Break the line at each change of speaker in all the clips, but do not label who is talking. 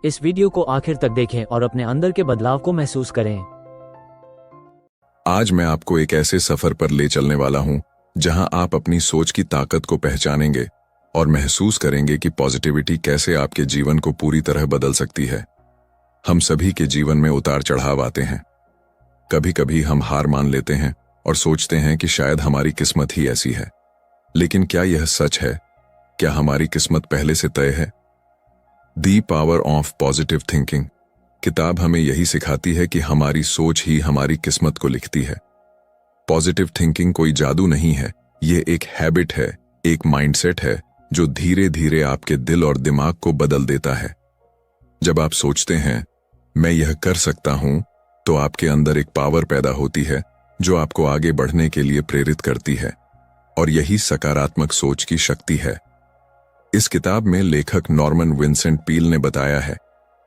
इस वीडियो को आखिर तक देखें और अपने अंदर के बदलाव को महसूस करें।
आज मैं आपको एक ऐसे सफर पर ले चलने वाला हूं जहां आप अपनी सोच की ताकत को पहचानेंगे और महसूस करेंगे कि पॉजिटिविटी कैसे आपके जीवन को पूरी तरह बदल सकती है। हम सभी के जीवन में उतार चढ़ाव आते हैं। कभी कभी हम हार मान लेते हैं और सोचते हैं कि शायद हमारी किस्मत ही ऐसी है। लेकिन क्या यह सच है? क्या हमारी किस्मत पहले से तय है? The power of positive thinking किताब हमें यही सिखाती है कि हमारी सोच ही हमारी किस्मत को लिखती है। पॉजिटिव थिंकिंग कोई जादू नहीं है, ये एक हैबिट है, एक माइंडसेट है जो धीरे धीरे आपके दिल और दिमाग को बदल देता है। जब आप सोचते हैं मैं यह कर सकता हूं, तो आपके अंदर एक पावर पैदा होती है जो आपको आगे बढ़ने के लिए प्रेरित करती है, और यही सकारात्मक सोच की शक्ति है। इस किताब में लेखक नॉर्मन विंसेंट पील ने बताया है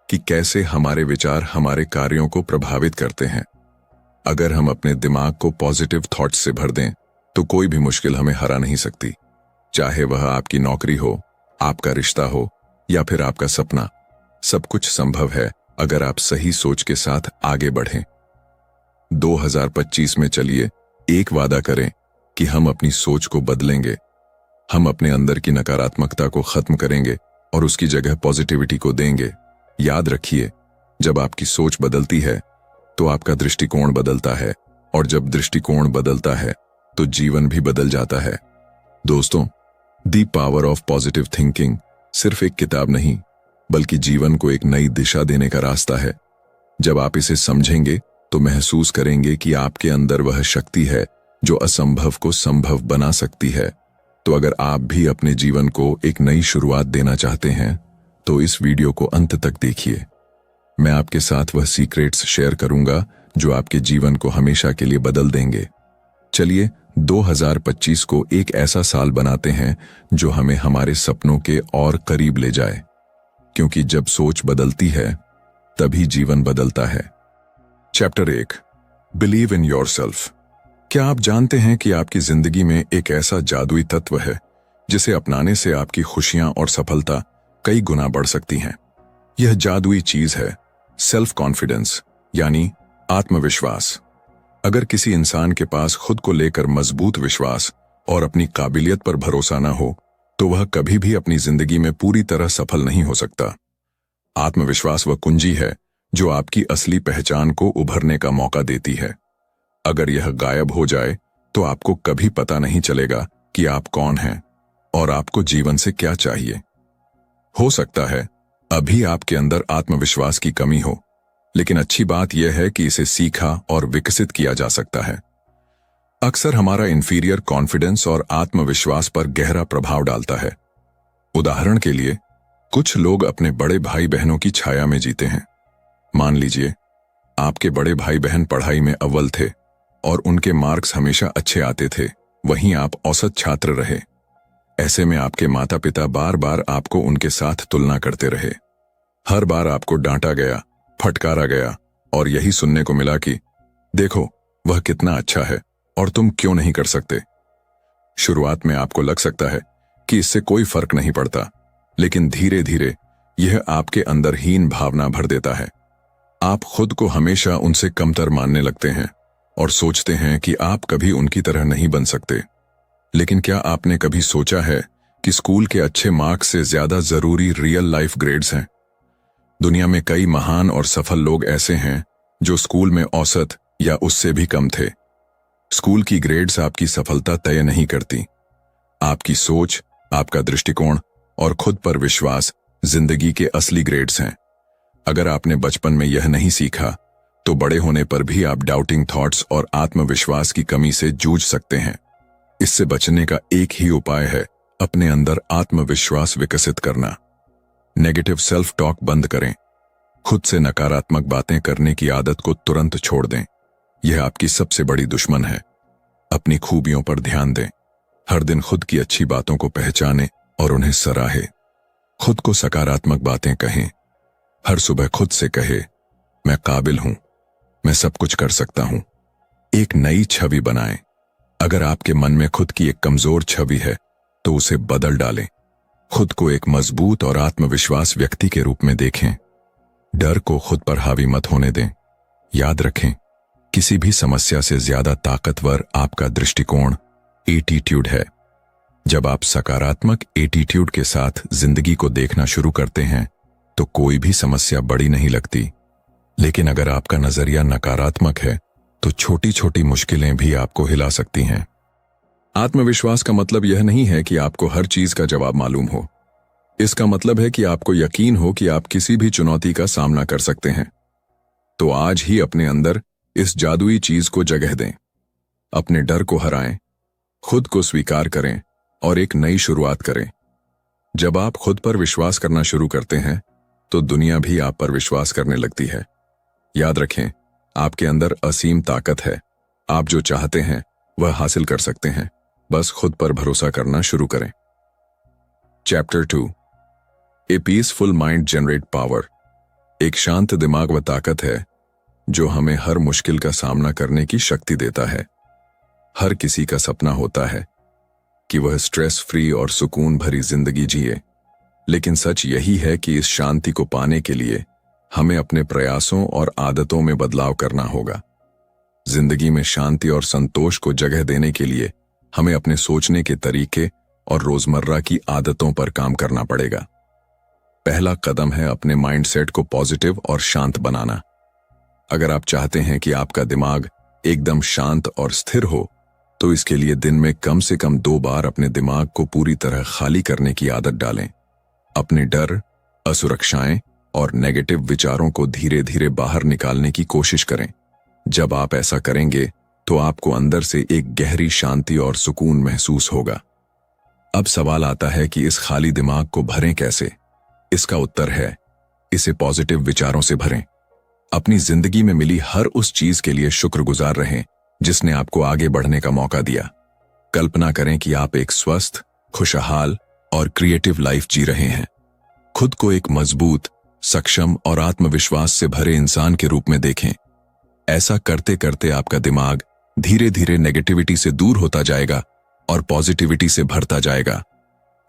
कि कैसे हमारे विचार हमारे कार्यों को प्रभावित करते हैं। अगर हम अपने दिमाग को पॉजिटिव थॉट्स से भर दें तो कोई भी मुश्किल हमें हरा नहीं सकती, चाहे वह आपकी नौकरी हो, आपका रिश्ता हो या फिर आपका सपना। सब कुछ संभव है अगर आप सही सोच के साथ आगे बढ़ें। 2025 में चलिए एक वादा करें कि हम अपनी सोच को बदलेंगे। हम अपने अंदर की नकारात्मकता को खत्म करेंगे और उसकी जगह पॉजिटिविटी को देंगे। याद रखिए, जब आपकी सोच बदलती है तो आपका दृष्टिकोण बदलता है, और जब दृष्टिकोण बदलता है तो जीवन भी बदल जाता है। दोस्तों, the power of positive thinking सिर्फ एक किताब नहीं, बल्कि जीवन को एक नई दिशा देने का रास्ता है। जब आप इसे समझेंगे तो महसूस करेंगे कि आपके अंदर वह शक्ति है जो असंभव को संभव बना सकती है। तो अगर आप भी अपने जीवन को एक नई शुरुआत देना चाहते हैं तो इस वीडियो को अंत तक देखिए। मैं आपके साथ वह सीक्रेट्स शेयर करूंगा जो आपके जीवन को हमेशा के लिए बदल देंगे। चलिए 2025 को एक ऐसा साल बनाते हैं जो हमें हमारे सपनों के और करीब ले जाए, क्योंकि जब सोच बदलती है तभी जीवन बदलता है। Chapter 1, believe in yourself. क्या आप जानते हैं कि आपकी जिंदगी में एक ऐसा जादुई तत्व है जिसे अपनाने से आपकी खुशियां और सफलता कई गुना बढ़ सकती हैं? यह जादुई चीज है सेल्फ कॉन्फिडेंस, यानी आत्मविश्वास। अगर किसी इंसान के पास खुद को लेकर मजबूत विश्वास और अपनी काबिलियत पर भरोसा न हो तो वह कभी भी अपनी जिंदगी में पूरी तरह सफल नहीं हो सकता। आत्मविश्वास वह कुंजी है जो आपकी असली पहचान को उभरने का मौका देती है। अगर यह गायब हो जाए तो आपको कभी पता नहीं चलेगा कि आप कौन हैं और आपको जीवन से क्या चाहिए। हो सकता है अभी आपके अंदर आत्मविश्वास की कमी हो, लेकिन अच्छी बात यह है कि इसे सीखा और विकसित किया जा सकता है। अक्सर हमारा इंफीरियर कॉन्फिडेंस और आत्मविश्वास पर गहरा प्रभाव डालता है। उदाहरण के लिए, कुछ लोग अपने बड़े भाई बहनों की छाया में जीते हैं। मान लीजिए आपके बड़े भाई बहन पढ़ाई में अव्वल थे और उनके मार्क्स हमेशा अच्छे आते थे, वहीं आप औसत छात्र रहे। ऐसे में आपके माता पिता बार बार आपको उनके साथ तुलना करते रहे। हर बार आपको डांटा गया, फटकारा गया और यही सुनने को मिला कि देखो वह कितना अच्छा है और तुम क्यों नहीं कर सकते। शुरुआत में आपको लग सकता है कि इससे कोई फर्क नहीं पड़ता, लेकिन धीरे धीरे यह आपके अंदर हीन भावना भर देता है। आप खुद को हमेशा उनसे कमतर मानने लगते हैं और सोचते हैं कि आप कभी उनकी तरह नहीं बन सकते। लेकिन क्या आपने कभी सोचा है कि स्कूल के अच्छे मार्क्स से ज्यादा जरूरी रियल लाइफ ग्रेड्स हैं? दुनिया में कई महान और सफल लोग ऐसे हैं जो स्कूल में औसत या उससे भी कम थे। स्कूल की ग्रेड्स आपकी सफलता तय नहीं करती। आपकी सोच, आपका दृष्टिकोण और खुद पर विश्वास जिंदगी के असली ग्रेड्स हैं। अगर आपने बचपन में यह नहीं सीखा तो बड़े होने पर भी आप डाउटिंग थॉट्स और आत्मविश्वास की कमी से जूझ सकते हैं। इससे बचने का एक ही उपाय है अपने अंदर आत्मविश्वास विकसित करना। नेगेटिव सेल्फ टॉक बंद करें। खुद से नकारात्मक बातें करने की आदत को तुरंत छोड़ दें। यह आपकी सबसे बड़ी दुश्मन है। अपनी खूबियों पर ध्यान दें। हर दिन खुद की अच्छी बातों को पहचानें और उन्हें सराहें। खुद को सकारात्मक बातें कहें। हर सुबह खुद से कहे, मैं काबिल हूं, मैं सब कुछ कर सकता हूं। एक नई छवि बनाएं। अगर आपके मन में खुद की एक कमजोर छवि है तो उसे बदल डालें। खुद को एक मजबूत और आत्मविश्वास व्यक्ति के रूप में देखें। डर को खुद पर हावी मत होने दें। याद रखें, किसी भी समस्या से ज्यादा ताकतवर आपका दृष्टिकोण, एटीट्यूड है। जब आप सकारात्मक एटीट्यूड के साथ जिंदगी को देखना शुरू करते हैं तो कोई भी समस्या बड़ी नहीं लगती। लेकिन अगर आपका नजरिया नकारात्मक है तो छोटी छोटी मुश्किलें भी आपको हिला सकती हैं। आत्मविश्वास का मतलब यह नहीं है कि आपको हर चीज का जवाब मालूम हो। इसका मतलब है कि आपको यकीन हो कि आप किसी भी चुनौती का सामना कर सकते हैं। तो आज ही अपने अंदर इस जादुई चीज को जगह दें। अपने डर को हराएं, खुद को स्वीकार करें और एक नई शुरुआत करें। जब आप खुद पर विश्वास करना शुरू करते हैं तो दुनिया भी आप पर विश्वास करने लगती है। याद रखें, आपके अंदर असीम ताकत है। आप जो चाहते हैं वह हासिल कर सकते हैं। बस खुद पर भरोसा करना शुरू करें। चैप्टर 2, ए पीसफुल माइंड जनरेट पावर। एक शांत दिमाग वह ताकत है जो हमें हर मुश्किल का सामना करने की शक्ति देता है। हर किसी का सपना होता है कि वह स्ट्रेस फ्री और सुकून भरी जिंदगी जिए, लेकिन सच यही है कि इस शांति को पाने के लिए हमें अपने प्रयासों और आदतों में बदलाव करना होगा। जिंदगी में शांति और संतोष को जगह देने के लिए हमें अपने सोचने के तरीके और रोजमर्रा की आदतों पर काम करना पड़ेगा। पहला कदम है अपने माइंडसेट को पॉजिटिव और शांत बनाना। अगर आप चाहते हैं कि आपका दिमाग एकदम शांत और स्थिर हो तो इसके लिए दिन में कम से कम 2 बार अपने दिमाग को पूरी तरह खाली करने की आदत डालें। अपने डर, असुरक्षाएं और नेगेटिव विचारों को धीरे धीरे बाहर निकालने की कोशिश करें। जब आप ऐसा करेंगे तो आपको अंदर से एक गहरी शांति और सुकून महसूस होगा। अब सवाल आता है कि इस खाली दिमाग को भरें कैसे? इसका उत्तर है, इसे पॉजिटिव विचारों से भरें। अपनी जिंदगी में मिली हर उस चीज के लिए शुक्रगुजार रहें जिसने आपको आगे बढ़ने का मौका दिया। कल्पना करें कि आप एक स्वस्थ, खुशहाल और क्रिएटिव लाइफ जी रहे हैं। खुद को एक मजबूत, सक्षम और आत्मविश्वास से भरे इंसान के रूप में देखें। ऐसा करते करते आपका दिमाग धीरे धीरे नेगेटिविटी से दूर होता जाएगा और पॉजिटिविटी से भरता जाएगा।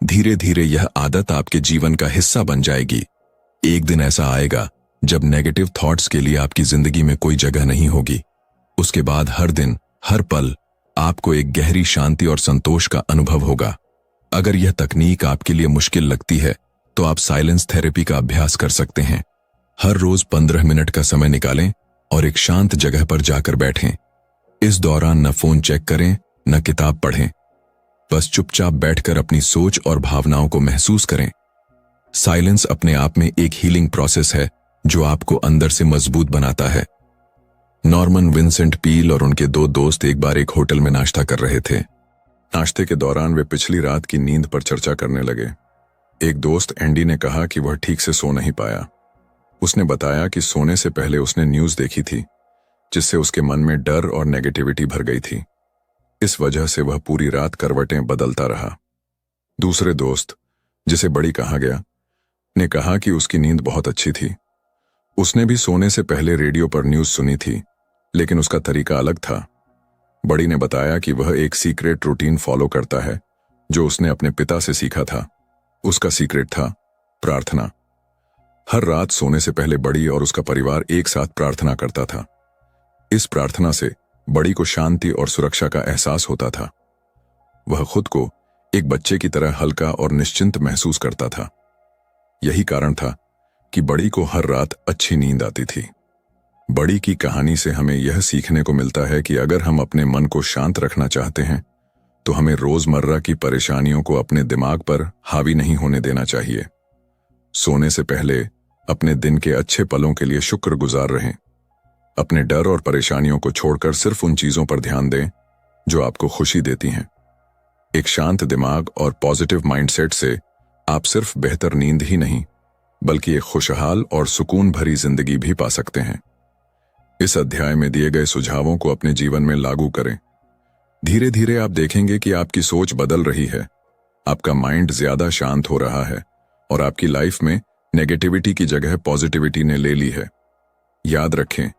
धीरे धीरे यह आदत आपके जीवन का हिस्सा बन जाएगी। एक दिन ऐसा आएगा जब नेगेटिव थॉट्स के लिए आपकी जिंदगी में कोई जगह नहीं होगी। उसके बाद हर दिन, हर पल आपको एक गहरी शांति और संतोष का अनुभव होगा। अगर यह तकनीक आपके लिए मुश्किल लगती है तो आप साइलेंस थेरेपी का अभ्यास कर सकते हैं। हर रोज 15 मिनट का समय निकालें और एक शांत जगह पर जाकर बैठें। इस दौरान न फोन चेक करें, न किताब पढ़ें। बस चुपचाप बैठकर अपनी सोच और भावनाओं को महसूस करें। साइलेंस अपने आप में एक हीलिंग प्रोसेस है जो आपको अंदर से मजबूत बनाता है। नॉर्मन विंसेंट पील और उनके 2 दोस्त एक बार एक होटल में नाश्ता कर रहे थे। नाश्ते के दौरान वे पिछली रात की नींद पर चर्चा करने लगे। एक दोस्त एंडी ने कहा कि वह ठीक से सो नहीं पाया। उसने बताया कि सोने से पहले उसने न्यूज़ देखी थी, जिससे उसके मन में डर और नेगेटिविटी भर गई थी। इस वजह से वह पूरी रात करवटें बदलता रहा। दूसरे दोस्त, जिसे बड़ी कहा गया, ने कहा कि उसकी नींद बहुत अच्छी थी। उसने भी सोने से पहले रेडियो पर न्यूज़ सुनी थी, लेकिन उसका तरीका अलग था। बड़ी ने बताया कि वह एक सीक्रेट रूटीन फॉलो करता है जो उसने अपने पिता से सीखा था। उसका सीक्रेट था प्रार्थना। हर रात सोने से पहले बड़ी और उसका परिवार एक साथ प्रार्थना करता था। इस प्रार्थना से बड़ी को शांति और सुरक्षा का एहसास होता था। वह खुद को एक बच्चे की तरह हल्का और निश्चिंत महसूस करता था। यही कारण था कि बड़ी को हर रात अच्छी नींद आती थी। बड़ी की कहानी से हमें यह सीखने को मिलता है कि अगर हम अपने मन को शांत रखना चाहते हैं तो हमें रोजमर्रा की परेशानियों को अपने दिमाग पर हावी नहीं होने देना चाहिए। सोने से पहले अपने दिन के अच्छे पलों के लिए शुक्रगुजार रहें। अपने डर और परेशानियों को छोड़कर सिर्फ उन चीजों पर ध्यान दें जो आपको खुशी देती हैं। एक शांत दिमाग और पॉजिटिव माइंडसेट से आप सिर्फ बेहतर नींद ही नहीं बल्कि एक खुशहाल और सुकून भरी जिंदगी भी पा सकते हैं। इस अध्याय में दिए गए सुझावों को अपने जीवन में लागू करें। धीरे धीरे आप देखेंगे कि आपकी सोच बदल रही है, आपका माइंड ज्यादा शांत हो रहा है और आपकी लाइफ में नेगेटिविटी की जगह पॉजिटिविटी ने ले ली है। याद रखें,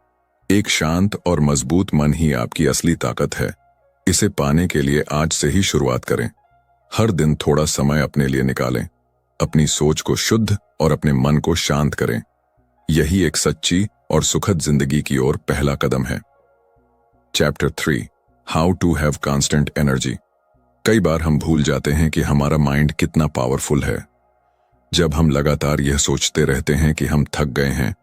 एक शांत और मजबूत मन ही आपकी असली ताकत है। इसे पाने के लिए आज से ही शुरुआत करें। हर दिन थोड़ा समय अपने लिए निकालें। अपनी सोच को शुद्ध और अपने मन को शांत करें। यही एक सच्ची और सुखद जिंदगी की ओर पहला कदम है। Chapter 3, how to have constant energy. कई बार हम भूल जाते हैं कि हमारा माइंड कितना पावरफुल है। जब हम लगातार यह सोचते रहते हैं कि हम थक गए हैं,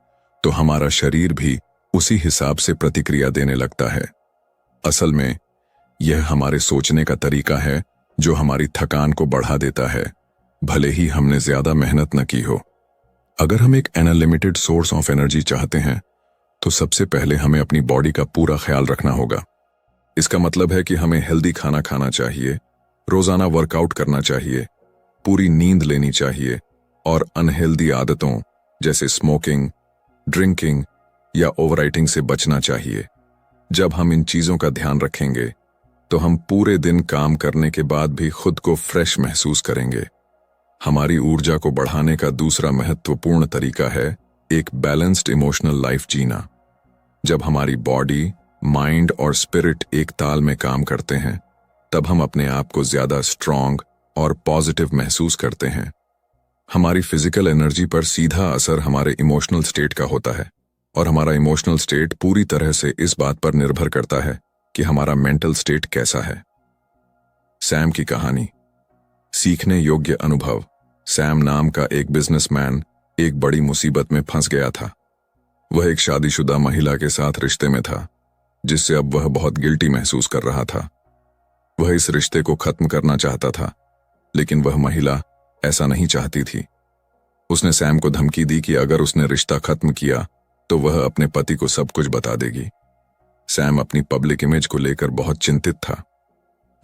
तो हमारा शरीर भी उसी हिसाब से प्रतिक्रिया देने लगता है। असल में यह हमारे सोचने का तरीका है जो हमारी थकान को बढ़ा देता है, भले ही हमने ज्यादा मेहनत न की हो। अगर हम एक अनलिमिटेड सोर्स ऑफ एनर्जी चाहते हैं, तो सबसे पहले हमें अपनी बॉडी का पूरा ख्याल रखना होगा। इसका मतलब है कि हमें हेल्दी खाना खाना चाहिए, रोजाना वर्कआउट करना चाहिए, पूरी नींद लेनी चाहिए और अनहेल्दी आदतों जैसे स्मोकिंग, ड्रिंकिंग या ओवरईटिंग से बचना चाहिए। जब हम इन चीजों का ध्यान रखेंगे, तो हम पूरे दिन काम करने के बाद भी खुद को फ्रेश महसूस करेंगे। हमारी ऊर्जा को बढ़ाने का दूसरा महत्वपूर्ण तरीका है एक बैलेंस्ड इमोशनल लाइफ जीना। जब हमारी बॉडी, माइंड और स्पिरिट एक ताल में काम करते हैं, तब हम अपने आप को ज्यादा स्ट्रांग और पॉजिटिव महसूस करते हैं। हमारी फिजिकल एनर्जी पर सीधा असर हमारे इमोशनल स्टेट का होता है, और हमारा इमोशनल स्टेट पूरी तरह से इस बात पर निर्भर करता है कि हमारा मेंटल स्टेट कैसा है। सैम की कहानी। सीखने योग्य अनुभव। सैम नाम का एक बिजनेसमैन एक बड़ी मुसीबत में फंस गया था। वह एक शादीशुदा महिला के साथ रिश्ते में था, जिससे अब वह बहुत गिल्टी महसूस कर रहा था। वह इस रिश्ते को खत्म करना चाहता था, लेकिन वह महिला ऐसा नहीं चाहती थी। उसने सैम को धमकी दी कि अगर उसने रिश्ता खत्म किया तो वह अपने पति को सब कुछ बता देगी। सैम अपनी पब्लिक इमेज को लेकर बहुत चिंतित था।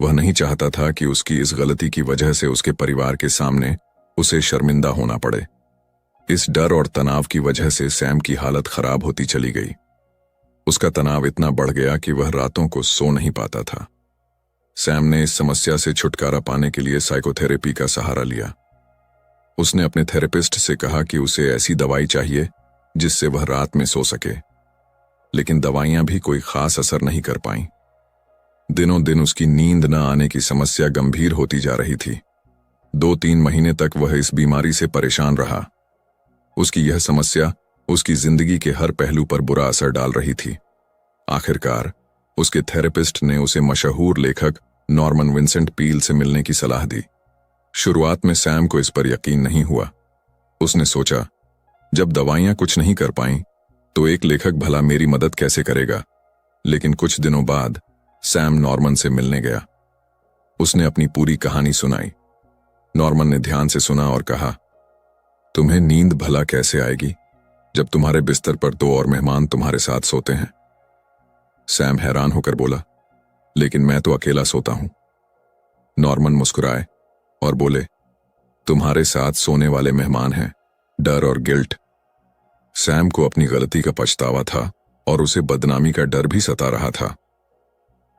वह नहीं चाहता था कि उसकी इस गलती की वजह से उसके परिवार के सामने उसे शर्मिंदा होना पड़े। इस डर और तनाव की वजह से सैम की हालत खराब होती चली गई। उसका तनाव इतना बढ़ गया कि वह रातों को सो नहीं पाता था। सैम ने इस समस्या से छुटकारा पाने के लिए साइकोथेरेपी का सहारा लिया। उसने अपने थेरेपिस्ट से कहा कि उसे ऐसी दवाई चाहिए जिससे वह रात में सो सके, लेकिन दवाइयां भी कोई खास असर नहीं कर पाईं। दिनों दिन उसकी नींद न आने की समस्या गंभीर होती जा रही थी। 2-3 महीने तक वह इस बीमारी से परेशान रहा। उसकी यह समस्या उसकी जिंदगी के हर पहलू पर बुरा असर डाल रही थी। आखिरकार उसके थेरेपिस्ट ने उसे मशहूर लेखक नॉर्मन विंसेंट पील से मिलने की सलाह दी। शुरुआत में सैम को इस पर यकीन नहीं हुआ। उसने सोचा, जब दवाइयां कुछ नहीं कर पाईं, तो एक लेखक भला मेरी मदद कैसे करेगा। लेकिन कुछ दिनों बाद सैम नॉर्मन से मिलने गया। उसने अपनी पूरी कहानी सुनाई। नॉर्मन ने ध्यान से सुना और कहा, तुम्हें नींद भला कैसे आएगी जब तुम्हारे बिस्तर पर 2 और मेहमान तुम्हारे साथ सोते हैं। सैम हैरान होकर बोला, लेकिन मैं तो अकेला सोता हूं। नॉर्मन मुस्कुराए और बोले, तुम्हारे साथ सोने वाले मेहमान हैं डर और गिल्ट। सैम को अपनी गलती का पछतावा था और उसे बदनामी का डर भी सता रहा था।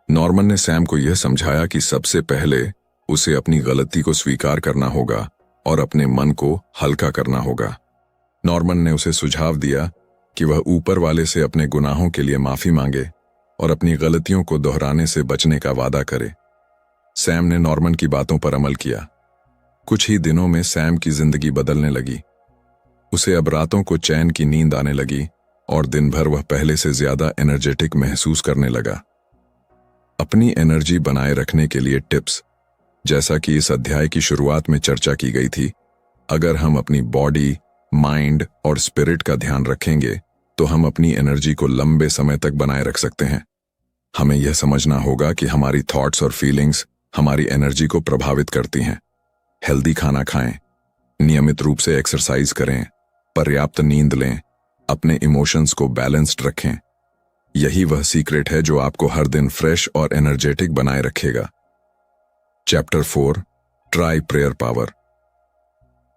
नॉर्मन ने सैम को यह समझाया कि सबसे पहले उसे अपनी गलती को स्वीकार करना होगा और अपने मन को हल्का करना होगा। नॉर्मन ने उसे सुझाव दिया कि वह ऊपर वाले से अपने गुनाहों के लिए माफी मांगे और अपनी गलतियों को दोहराने से बचने का वादा करे। सैम ने नॉर्मन की बातों पर अमल किया। कुछ ही दिनों में सैम की जिंदगी बदलने लगी। उसे अब रातों को चैन की नींद आने लगी और दिन भर वह पहले से ज्यादा एनर्जेटिक महसूस करने लगा। अपनी एनर्जी बनाए रखने के लिए टिप्स। जैसा कि इस अध्याय की शुरुआत में चर्चा की गई थी, अगर हम अपनी बॉडी, माइंड और स्पिरिट का ध्यान रखेंगे, तो हम अपनी एनर्जी को लंबे समय तक बनाए रख सकते हैं। हमें यह समझना होगा कि हमारी थॉट्स और फीलिंग्स हमारी एनर्जी को प्रभावित करती हैं। हेल्दी खाना खाएं, नियमित रूप से एक्सरसाइज करें, पर्याप्त नींद लें, अपने इमोशंस को बैलेंस्ड रखें। यही वह सीक्रेट है जो आपको हर दिन फ्रेश और एनर्जेटिक बनाए रखेगा। Chapter 4, try prayer power.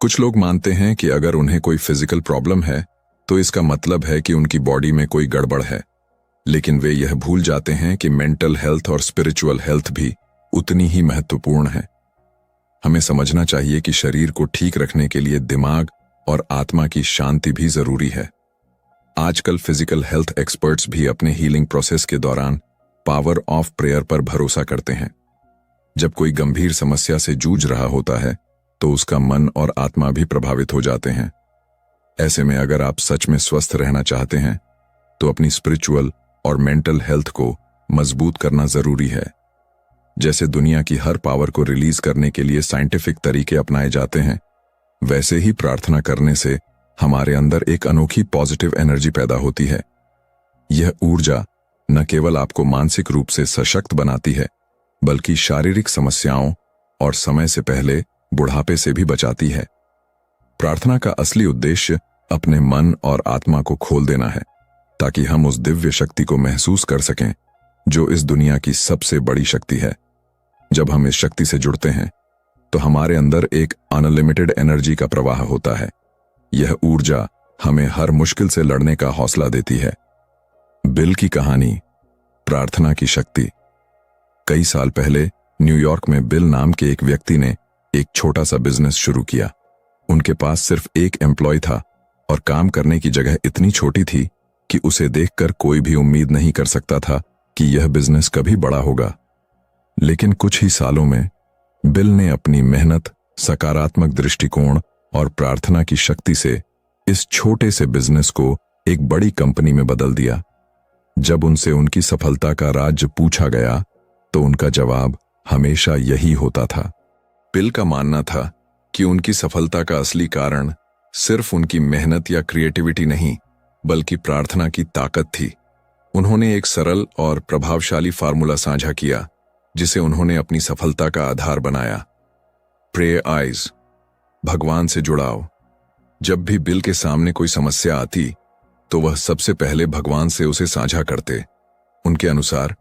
कुछ लोग मानते हैं कि अगर उन्हें कोई फिजिकल प्रॉब्लम है, तो इसका मतलब है कि उनकी बॉडी में कोई गड़बड़ है। लेकिन वे यह भूल जाते हैं कि मेंटल हेल्थ और स्पिरिचुअल हेल्थ भी उतनी ही महत्वपूर्ण है। हमें समझना चाहिए कि शरीर को ठीक रखने के लिए दिमाग और आत्मा की शांति भी जरूरी है। आजकल फिजिकल हेल्थ एक्सपर्ट्स भी अपने हीलिंग प्रोसेस के दौरान पावर ऑफ प्रेयर पर भरोसा करते हैं। जब कोई गंभीर समस्या से जूझ रहा होता है, तो उसका मन और आत्मा भी प्रभावित हो जाते हैं। ऐसे में अगर आप सच में स्वस्थ रहना चाहते हैं तो अपनी स्पिरिचुअल और मेंटल हेल्थ को मजबूत करना जरूरी है। जैसे दुनिया की हर पावर को रिलीज करने के लिए साइंटिफिक तरीके अपनाए जाते हैं, वैसे ही प्रार्थना करने से हमारे अंदर एक अनोखी पॉजिटिव एनर्जी पैदा होती है। यह ऊर्जा न केवल आपको मानसिक रूप से सशक्त बनाती है, बल्कि शारीरिक समस्याओं और समय से पहले बुढ़ापे से भी बचाती है। प्रार्थना का असली उद्देश्य अपने मन और आत्मा को खोल देना है, ताकि हम उस दिव्य शक्ति को महसूस कर सकें जो इस दुनिया की सबसे बड़ी शक्ति है। जब हम इस शक्ति से जुड़ते हैं तो हमारे अंदर एक अनलिमिटेड एनर्जी का प्रवाह होता है। यह ऊर्जा हमें हर मुश्किल से लड़ने का हौसला देती है। बिल की कहानी, प्रार्थना की शक्ति। कई साल पहले न्यूयॉर्क में बिल नाम के एक व्यक्ति ने एक छोटा सा बिजनेस शुरू किया। उनके पास सिर्फ एक एम्प्लॉय था और काम करने की जगह इतनी छोटी थी कि उसे देखकर कोई भी उम्मीद नहीं कर सकता था कि यह बिजनेस कभी बड़ा होगा। लेकिन कुछ ही सालों में बिल ने अपनी मेहनत, सकारात्मक दृष्टिकोण और प्रार्थना की शक्ति से इस छोटे से बिजनेस को एक बड़ी कंपनी में बदल दिया। जब उनसे उनकी सफलता का राज पूछा गया तो उनका जवाब हमेशा यही होता था। बिल का मानना था कि उनकी सफलता का असली कारण सिर्फ उनकी मेहनत या क्रिएटिविटी नहीं, बल्कि प्रार्थना की ताकत थी। उन्होंने एक सरल और प्रभावशाली फार्मूला साझा किया, जिसे उन्होंने अपनी सफलता का आधार बनाया। प्रे आइज, भगवान से जुड़ाव। जब भी बिल के सामने कोई समस्या आती तो वह सबसे पहले भगवान से उसे साझा करते। उनके अनुसार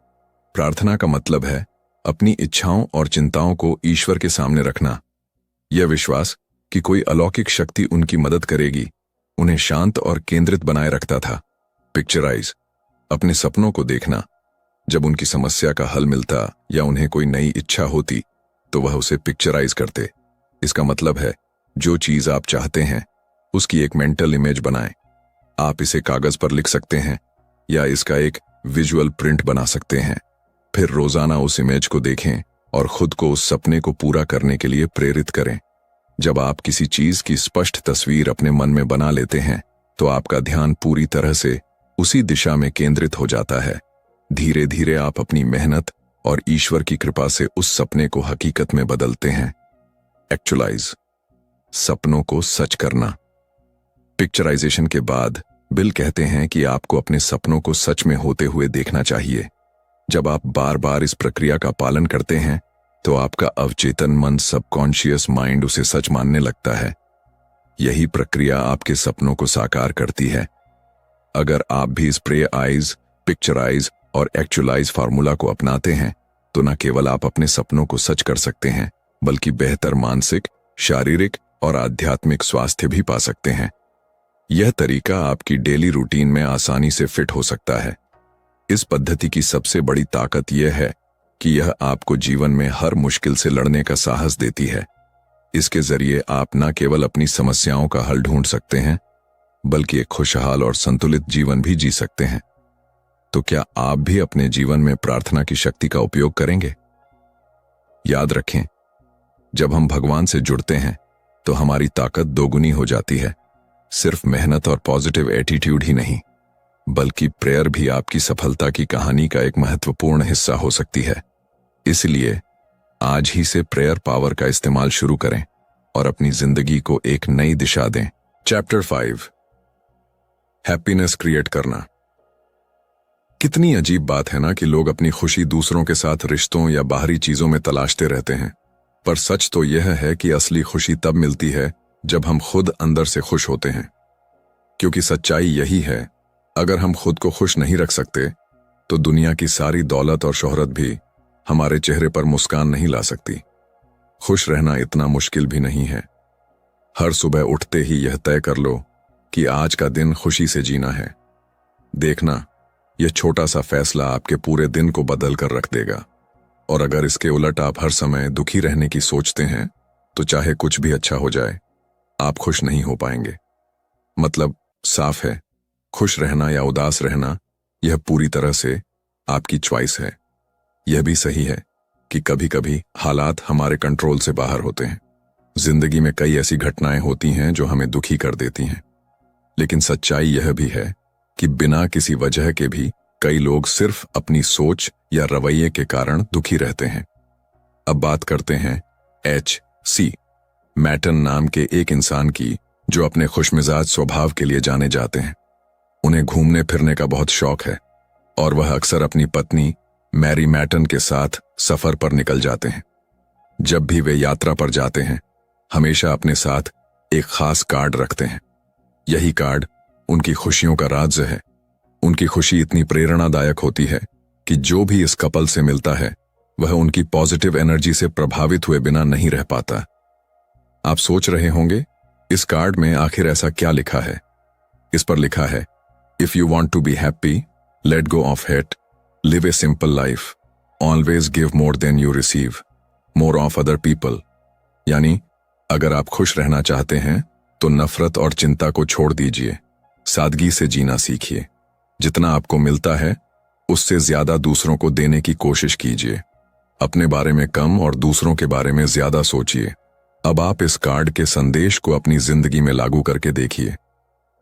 प्रार्थना का मतलब है अपनी इच्छाओं और चिंताओं को ईश्वर के सामने रखना। यह विश्वास कि कोई अलौकिक शक्ति उनकी मदद करेगी उन्हें शांत और केंद्रित बनाए रखता था। पिक्चराइज, अपने सपनों को देखना। जब उनकी समस्या का हल मिलता या उन्हें कोई नई इच्छा होती तो वह उसे पिक्चराइज करते। इसका मतलब है जो चीज आप चाहते हैं उसकी एक मेंटल इमेज बनाएं। आप इसे कागज पर लिख सकते हैं या इसका एक विजुअल प्रिंट बना सकते हैं। फिर रोजाना उस इमेज को देखें और खुद को उस सपने को पूरा करने के लिए प्रेरित करें। जब आप किसी चीज की स्पष्ट तस्वीर अपने मन में बना लेते हैं तो आपका ध्यान पूरी तरह से उसी दिशा में केंद्रित हो जाता है। धीरे धीरे आप अपनी मेहनत और ईश्वर की कृपा से उस सपने को हकीकत में बदलते हैं। एक्चुअलाइज, सपनों को सच करना। पिक्चराइजेशन के बाद बिल कहते हैं कि आपको अपने सपनों को सच में होते हुए देखना चाहिए। जब आप बार बार इस प्रक्रिया का पालन करते हैं तो आपका अवचेतन मन, सबकॉन्शियस माइंड उसे सच मानने लगता है। यही प्रक्रिया आपके सपनों को साकार करती है। अगर आप भी इस प्रे आइज, पिक्चराइज और एक्चुअलाइज फार्मूला को अपनाते हैं तो न केवल आप अपने सपनों को सच कर सकते हैं, बल्कि बेहतर मानसिक, शारीरिक और आध्यात्मिक स्वास्थ्य भी पा सकते हैं। यह तरीका आपकी डेली रूटीन में आसानी से फिट हो सकता है। इस पद्धति की सबसे बड़ी ताकत यह है कि यह आपको जीवन में हर मुश्किल से लड़ने का साहस देती है। इसके जरिए आप न केवल अपनी समस्याओं का हल ढूंढ सकते हैं, बल्कि एक खुशहाल और संतुलित जीवन भी जी सकते हैं। तो क्या आप भी अपने जीवन में प्रार्थना की शक्ति का उपयोग करेंगे? याद रखें, जब हम भगवान से जुड़ते हैं तो हमारी ताकत दोगुनी हो जाती है। सिर्फ मेहनत और पॉजिटिव एटीट्यूड ही नहीं, बल्कि प्रेयर भी आपकी सफलता की कहानी का एक महत्वपूर्ण हिस्सा हो सकती है। इसलिए आज ही से प्रेयर पावर का इस्तेमाल शुरू करें और अपनी जिंदगी को एक नई दिशा दें। चैप्टर 5, हैप्पीनेस क्रिएट करना। कितनी अजीब बात है ना कि लोग अपनी खुशी दूसरों के साथ रिश्तों या बाहरी चीजों में तलाशते रहते हैं, पर सच तो यह है कि असली खुशी तब मिलती है जब हम खुद अंदर से खुश होते हैं। क्योंकि सच्चाई यही है, अगर हम खुद को खुश नहीं रख सकते तो दुनिया की सारी दौलत और शोहरत भी हमारे चेहरे पर मुस्कान नहीं ला सकती। खुश रहना इतना मुश्किल भी नहीं है। हर सुबह उठते ही यह तय कर लो कि आज का दिन खुशी से जीना है। देखना, यह छोटा सा फैसला आपके पूरे दिन को बदल कर रख देगा। और अगर इसके उलट आप हर समय दुखी रहने की सोचते हैं तो चाहे कुछ भी अच्छा हो जाए, आप खुश नहीं हो पाएंगे। मतलब साफ है, खुश रहना या उदास रहना यह पूरी तरह से आपकी चॉइस है। यह भी सही है कि कभी कभी हालात हमारे कंट्रोल से बाहर होते हैं। जिंदगी में कई ऐसी घटनाएं होती हैं जो हमें दुखी कर देती हैं। लेकिन सच्चाई यह भी है कि बिना किसी वजह के भी कई लोग सिर्फ अपनी सोच या रवैये के कारण दुखी रहते हैं। अब बात करते हैं H.C. मैटन नाम के एक इंसान की, जो अपने खुशमिजाज स्वभाव के लिए जाने जाते हैं। उन्हें घूमने फिरने का बहुत शौक है और वह अक्सर अपनी पत्नी मैरी मैटन के साथ सफर पर निकल जाते हैं। जब भी वे यात्रा पर जाते हैं, हमेशा अपने साथ एक खास कार्ड रखते हैं। यही कार्ड उनकी खुशियों का राज है। उनकी खुशी इतनी प्रेरणादायक होती है कि जो भी इस कपल से मिलता है, वह उनकी पॉजिटिव एनर्जी से प्रभावित हुए बिना नहीं रह पाता। आप सोच रहे होंगे, इस कार्ड में आखिर ऐसा क्या लिखा है? इस पर लिखा है, if you want to be happy, let go of hate, live a simple life, always give more than you receive, more of other people. यानी अगर आप खुश रहना चाहते हैं तो नफरत और चिंता को छोड़ दीजिए, सादगी से जीना सीखिए। जितना आपको मिलता है उससे ज्यादा दूसरों को देने की कोशिश कीजिए। अपने बारे में कम और दूसरों के बारे में ज्यादा सोचिए। अब आप इस कार्ड के संदेश को अपनी जिंदगी में लागू करके देखिए।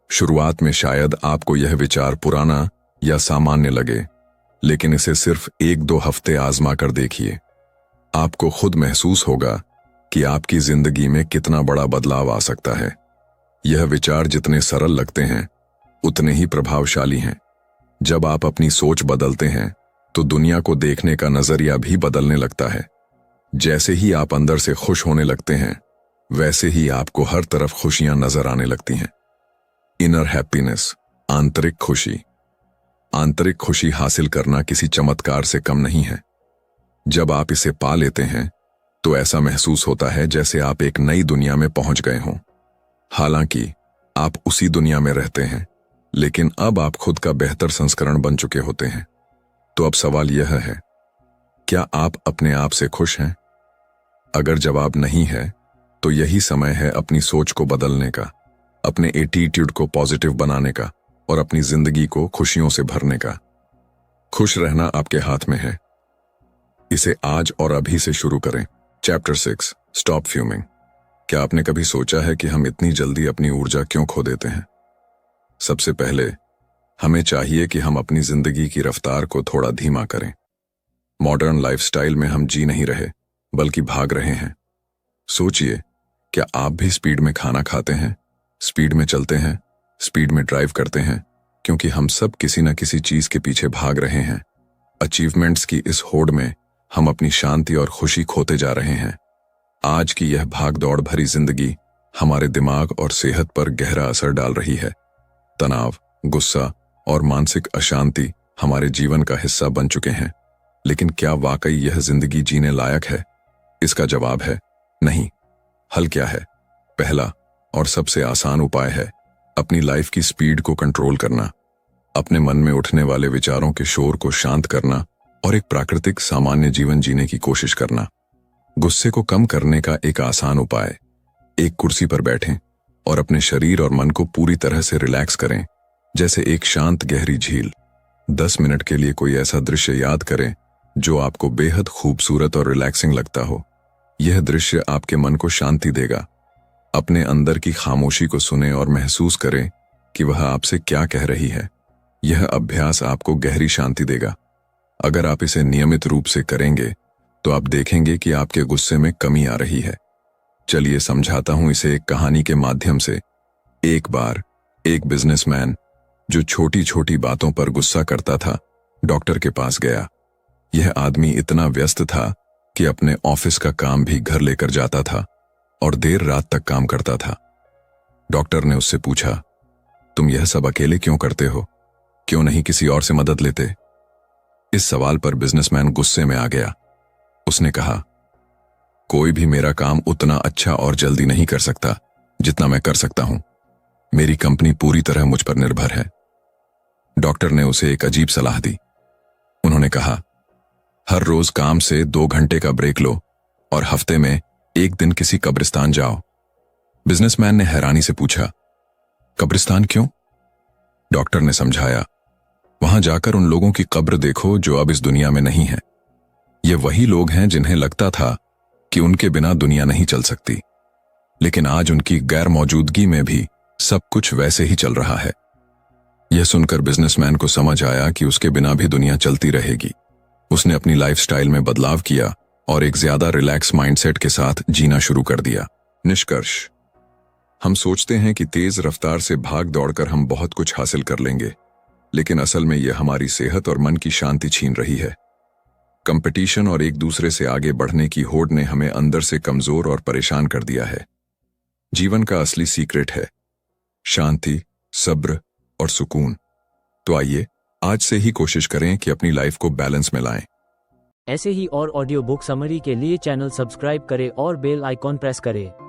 शुरुआत में शायद आपको यह विचार पुराना या सामान्य लगे, लेकिन इसे सिर्फ 1-2 हफ्ते आजमा कर देखिए। आपको खुद महसूस होगा कि आपकी जिंदगी में कितना बड़ा बदलाव आ सकता है। यह विचार जितने सरल लगते हैं, उतने ही प्रभावशाली हैं। जब आप अपनी सोच बदलते हैं तो दुनिया को देखने का नजरिया भी बदलने लगता है। जैसे ही आप अंदर से खुश होने लगते हैं, वैसे ही आपको हर तरफ खुशियां नजर आने लगती हैं। इनर हैप्पीनेस, आंतरिक खुशी। आंतरिक खुशी हासिल करना किसी चमत्कार से कम नहीं है। जब आप इसे पा लेते हैं तो ऐसा महसूस होता है जैसे आप एक नई दुनिया में पहुंच गए हों। हालांकि आप उसी दुनिया में रहते हैं, लेकिन अब आप खुद का बेहतर संस्करण बन चुके होते हैं। तो अब सवाल यह है, क्या आप अपने आप से खुश हैं? अगर जवाब नहीं है, तो यही समय है अपनी सोच को बदलने का, अपने एटीट्यूड को पॉजिटिव बनाने का और अपनी जिंदगी को खुशियों से भरने का। खुश रहना आपके हाथ में है। इसे आज और अभी से शुरू करें। Chapter 6, stop fuming. क्या आपने कभी सोचा है कि हम इतनी जल्दी अपनी ऊर्जा क्यों खो देते हैं? सबसे पहले हमें चाहिए कि हम अपनी जिंदगी की रफ्तार को थोड़ा धीमा करें। मॉडर्न लाइफस्टाइल में हम जी नहीं रहे, बल्कि भाग रहे हैं। सोचिए, क्या आप भी स्पीड में खाना खाते हैं, स्पीड में चलते हैं, स्पीड में ड्राइव करते हैं? क्योंकि हम सब किसी न किसी चीज के पीछे भाग रहे हैं। अचीवमेंट्स की इस होड़ में हम अपनी शांति और खुशी खोते जा रहे हैं। आज की यह भाग-दौड़ भरी जिंदगी हमारे दिमाग और सेहत पर गहरा असर डाल रही है। तनाव, गुस्सा और मानसिक अशांति हमारे जीवन का हिस्सा बन चुके हैं। लेकिन क्या वाकई यह जिंदगी जीने लायक है? इसका जवाब है नहीं। हल क्या है? पहला और सबसे आसान उपाय है अपनी लाइफ की स्पीड को कंट्रोल करना, अपने मन में उठने वाले विचारों के शोर को शांत करना और एक प्राकृतिक सामान्य जीवन जीने की कोशिश करना। गुस्से को कम करने का एक आसान उपाय, एक कुर्सी पर बैठें और अपने शरीर और मन को पूरी तरह से रिलैक्स करें, जैसे एक शांत गहरी झील। 10 मिनट के लिए कोई ऐसा दृश्य याद करें जो आपको बेहद खूबसूरत और रिलैक्सिंग लगता हो। यह दृश्य आपके मन को शांति देगा। अपने अंदर की खामोशी को सुने और महसूस करें कि वह आपसे क्या कह रही है। यह अभ्यास आपको गहरी शांति देगा। अगर आप इसे नियमित रूप से करेंगे तो आप देखेंगे कि आपके गुस्से में कमी आ रही है। चलिए समझाता हूं इसे एक कहानी के माध्यम से। एक बार एक बिजनेसमैन जो छोटी छोटी बातों पर गुस्सा करता था, डॉक्टर के पास गया। यह आदमी इतना व्यस्त था कि अपने ऑफिस का काम भी घर लेकर जाता था और देर रात तक काम करता था। डॉक्टर ने उससे पूछा, तुम यह सब अकेले क्यों करते हो? क्यों नहीं किसी और से मदद लेते? इस सवाल पर बिजनेसमैन गुस्से में आ गया। उसने कहा, कोई भी मेरा काम उतना अच्छा और जल्दी नहीं कर सकता जितना मैं कर सकता हूं। मेरी कंपनी पूरी तरह मुझ पर निर्भर है। डॉक्टर ने उसे एक अजीब सलाह दी। उन्होंने कहा, हर रोज काम से 2 घंटे का ब्रेक लो और हफ्ते में 1 दिन किसी कब्रिस्तान जाओ। बिजनेसमैन ने हैरानी से पूछा, कब्रिस्तान क्यों? डॉक्टर ने समझाया, वहां जाकर उन लोगों की कब्र देखो जो अब इस दुनिया में नहीं है। ये वही लोग हैं जिन्हें लगता था कि उनके बिना दुनिया नहीं चल सकती, लेकिन आज उनकी गैर मौजूदगी में भी सब कुछ वैसे ही चल रहा है। यह सुनकर बिजनेसमैन को समझ आया कि उसके बिना भी दुनिया चलती रहेगी। उसने अपनी लाइफस्टाइल में बदलाव किया और एक ज्यादा रिलैक्स माइंडसेट के साथ जीना शुरू कर दिया। निष्कर्ष, हम सोचते हैं कि तेज रफ्तार से भाग दौड़कर हम बहुत कुछ हासिल कर लेंगे, लेकिन असल में यह हमारी सेहत और मन की शांति छीन रही है। कंपटीशन और एक दूसरे से आगे बढ़ने की होड़ ने हमें अंदर से कमजोर और परेशान कर दिया है। जीवन का असली सीक्रेट है शांति, सब्र और सुकून। तो आइए आज से ही कोशिश करें कि अपनी लाइफ को बैलेंस में लाएं।
ऐसे ही और ऑडियो बुक समरी के लिए चैनल सब्सक्राइब करें और बेल आइकॉन प्रेस करें।